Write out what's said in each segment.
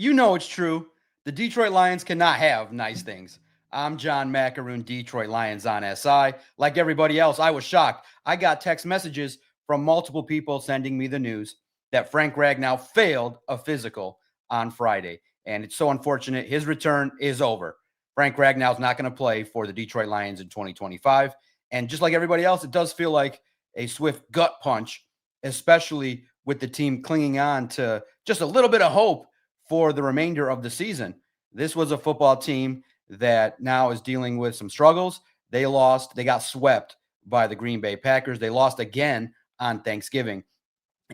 You know it's true. The Detroit Lions cannot have nice things. I'm John Macaroon, Detroit Lions on SI. Like everybody else, I was shocked. I got text messages from multiple people sending me the news that Frank Ragnow failed a physical on Friday. And it's so unfortunate. His return is over. Frank Ragnow is not going to play for the Detroit Lions in 2025. And just like everybody else, it does feel like a swift gut punch, especially with the team clinging on to just a little bit of hope for the remainder of the season. This was a football team that now is dealing with some struggles. They lost, they got swept by the Green Bay Packers. They lost again on Thanksgiving.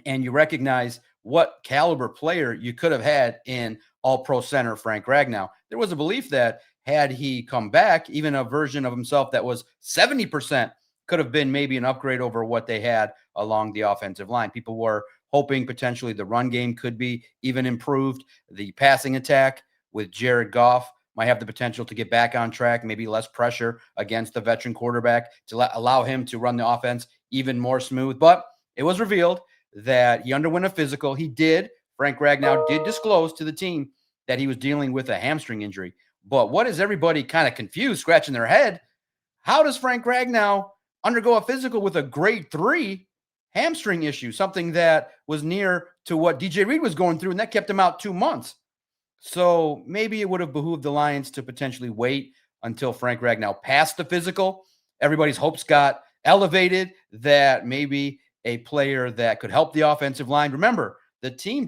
And you recognize what caliber player you could have had in all pro center Frank Ragnow. There was a belief that had he come back, even a version of himself that was 70% could have been maybe an upgrade over what they had along the offensive line. People were hoping potentially the run game could be even improved. The passing attack with Jared Goff might have the potential to get back on track, maybe less pressure against the veteran quarterback to allow him to run the offense even more smooth. But it was revealed that he underwent a physical. He did. Frank Ragnow did disclose to the team that he was dealing with a hamstring injury. But what is everybody kind of confused, scratching their head? How does Frank Ragnow undergo a physical with a grade 3 hamstring issue, something that was near to what DJ Reed was going through, and that kept him out 2 months? So maybe it would have behooved the Lions to potentially wait until Frank Ragnow passed the physical. Everybody's hopes got elevated that maybe a player that could help the offensive line. Remember, the team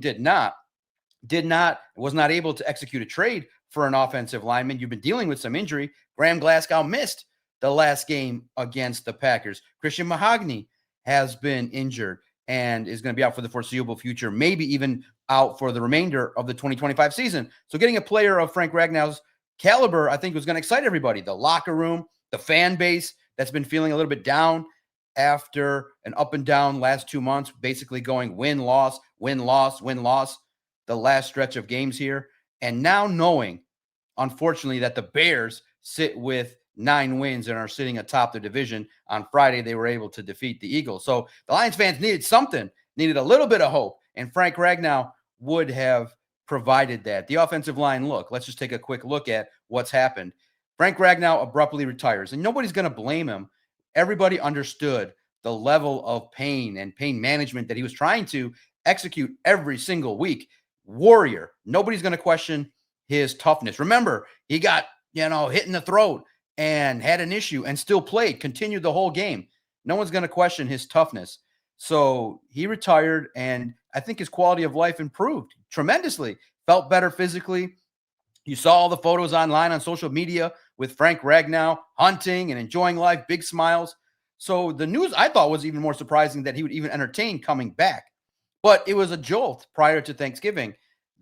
was not able to execute a trade for an offensive lineman. You've been dealing with some injury. Graham Glasgow missed the last game against the Packers. Christian Mahogany has been injured and is going to be out for the foreseeable future, maybe even out for the remainder of the 2025 season. So getting a player of Frank Ragnow's caliber, I think, was going to excite everybody. The locker room, the fan base that's been feeling a little bit down after an up and down last 2 months, basically going win, loss, win, loss, win, loss, the last stretch of games here. And now knowing, unfortunately, that the Bears sit with 9 wins and are sitting atop the division. On Friday, they were able to defeat the Eagles. So the Lions fans needed something, needed a little bit of hope. And Frank Ragnow would have provided that. The offensive line, look, let's just take a quick look at what's happened. Frank Ragnow abruptly retires, and nobody's going to blame him. Everybody understood the level of pain and pain management that he was trying to execute every single week. Warrior. Nobody's going to question his toughness. Remember, he got, hit in the throat and had an issue and still played, continued the whole game. No one's going to question his toughness. So he retired, and I think his quality of life improved tremendously. Felt better physically. You saw all the photos online on social media with Frank Ragnow hunting and enjoying life, big smiles. So the news, I thought, was even more surprising that he would even entertain coming back. But it was a jolt prior to Thanksgiving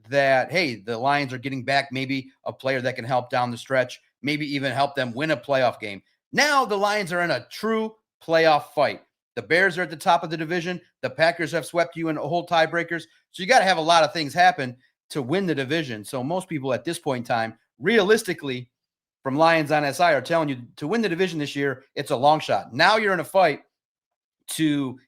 that, hey, the Lions are getting back maybe a player that can help down the stretch, maybe even help them win a playoff game. Now the Lions are in a true playoff fight. The Bears are at the top of the division. The Packers have swept you in whole tiebreakers. So you got to have a lot of things happen to win the division. So most people at this point in time, realistically, from Lions on SI are telling you to win the division this year, it's a long shot. Now you're in a fight to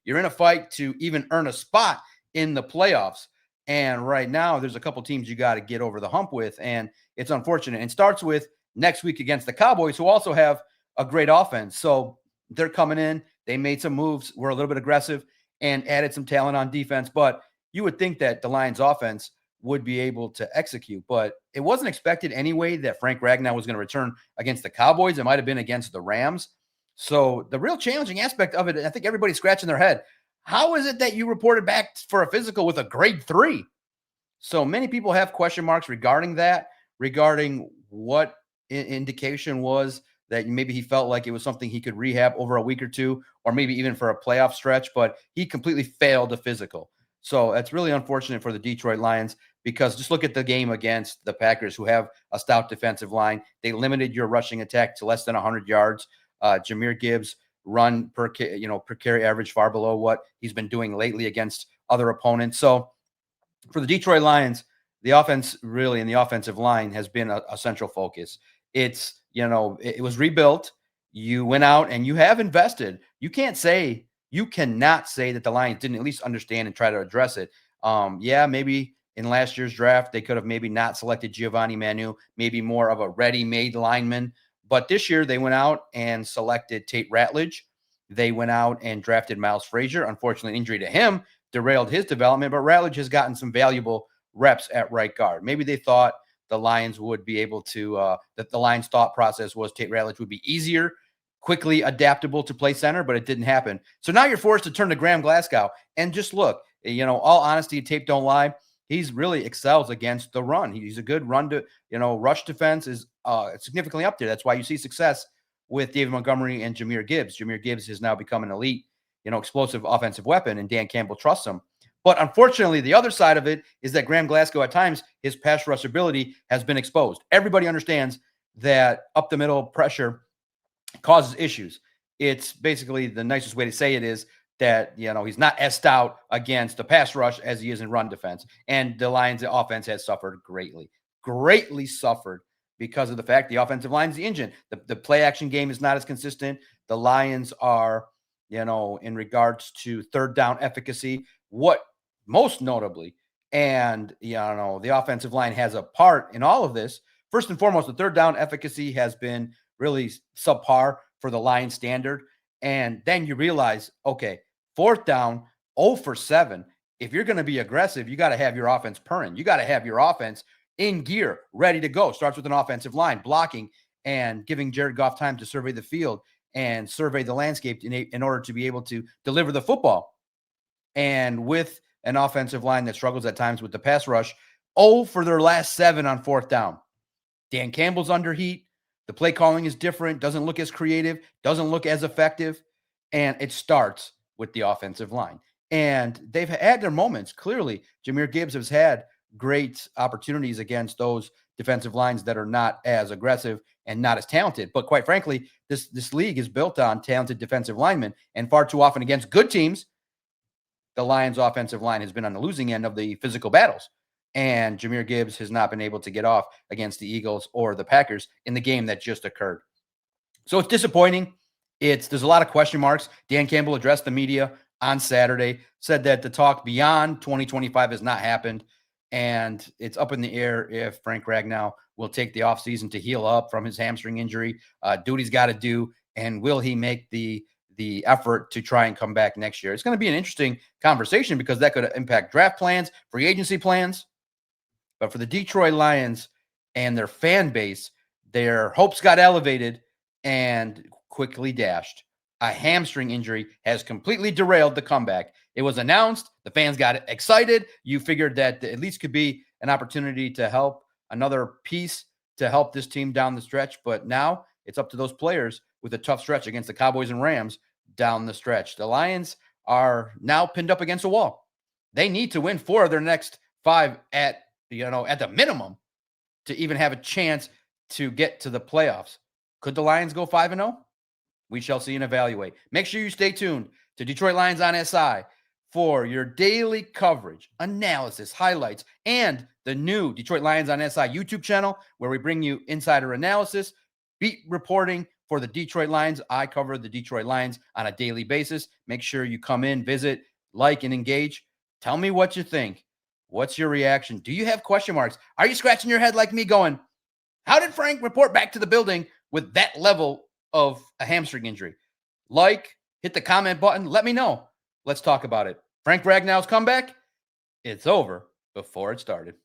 even earn a spot in the playoffs. And right now, there's a couple teams you got to get over the hump with, and it's unfortunate. And starts with next week against the Cowboys, who also have a great offense. So they're coming in. They made some moves, were a little bit aggressive, and added some talent on defense. But you would think that the Lions offense would be able to execute. But it wasn't expected anyway that Frank Ragnow was going to return against the Cowboys. It might have been against the Rams. So the real challenging aspect of it, I think everybody's scratching their head. How is it that you reported back for a physical with a grade 3? So many people have question marks regarding that, regarding what indication was that maybe he felt like it was something he could rehab over a week or two, or maybe even for a playoff stretch, but he completely failed a physical. So that's really unfortunate for the Detroit Lions, because just look at the game against the Packers, who have a stout defensive line. They limited your rushing attack to less than 100 yards. Jahmyr Gibbs run per carry average far below what he's been doing lately against other opponents. So for the Detroit Lions, the offense really and the offensive line has been a central focus. It was rebuilt. You went out and you have invested. You cannot say that the Lions didn't at least understand and try to address it. Maybe in last year's draft, they could have maybe not selected Giovanni Manu, maybe more of a ready-made lineman. But this year, they went out and selected Tate Ratledge. They went out and drafted Miles Frazier. Unfortunately, injury to him derailed his development, but Ratledge has gotten some valuable reps at right guard. Maybe they thought the Lions would be able to, that the Lions' thought process was Tate Ratledge would be easier, quickly adaptable to play center, but it didn't happen. So now you're forced to turn to Graham Glasgow and just look, all honesty, tape don't lie. He's really excels against the run. He's a good run to, rush defense is significantly up there. That's why you see success with David Montgomery and Jahmyr Gibbs. Jahmyr Gibbs has now become an elite, explosive offensive weapon, and Dan Campbell trusts him. But unfortunately, the other side of it is that Graham Glasgow, at times, his pass rush ability has been exposed. Everybody understands that up the middle pressure causes issues. It's basically the nicest way to say it is that, he's not as stout against the pass rush as he is in run defense. And the Lions' offense has suffered greatly suffered because of the fact the offensive line is the engine. The play action game is not as consistent. The Lions are, in regards to third down efficacy, what most notably, and, the offensive line has a part in all of this. First and foremost, the third down efficacy has been really subpar for the Lions standard. And then you realize, okay, fourth down, 0 for 7. If you're going to be aggressive, you got to have your offense purring. You got to have your offense in gear, ready to go. Starts with an offensive line, blocking and giving Jared Goff time to survey the field and survey the landscape in order to be able to deliver the football. And with an offensive line that struggles at times with the pass rush, 0 for their last 7 on fourth down. Dan Campbell's under heat. The play calling is different, doesn't look as creative, doesn't look as effective, and it starts with the offensive line. And they've had their moments. Clearly, Jahmyr Gibbs has had great opportunities against those defensive lines that are not as aggressive and not as talented. But quite frankly, this league is built on talented defensive linemen, and far too often against good teams, the Lions' offensive line has been on the losing end of the physical battles. And Jahmyr Gibbs has not been able to get off against the Eagles or the Packers in the game that just occurred. So it's disappointing. There's a lot of question marks. Dan Campbell addressed the media on Saturday, said that the talk beyond 2025 has not happened, and it's up in the air if Frank Ragnow will take the offseason to heal up from his hamstring injury, do what he's got to do, and will he make the effort to try and come back next year. It's going to be an interesting conversation because that could impact draft plans, free agency plans. But for the Detroit Lions and their fan base, their hopes got elevated and quickly dashed. A hamstring injury has completely derailed the comeback. It was announced. The fans got excited. You figured that at least could be an opportunity to help, another piece to help this team down the stretch. But now it's up to those players with a tough stretch against the Cowboys and Rams down the stretch. The Lions are now pinned up against a wall. They need to win 4 of their next 5 at the minimum to even have a chance to get to the playoffs. Could the Lions go 5-0? We shall see and evaluate. Make sure you stay tuned to Detroit Lions on SI for your daily coverage, analysis, highlights, and the new Detroit Lions on SI YouTube channel where we bring you insider analysis, beat reporting for the Detroit Lions. I cover the Detroit Lions on a daily basis. Make sure you come in, visit, like, and engage. Tell me what you think. What's your reaction? Do you have question marks? Are you scratching your head like me going, how did Frank report back to the building with that level of a hamstring injury? Hit the comment button. Let me know. Let's talk about it. Frank Ragnow's comeback, it's over before it started.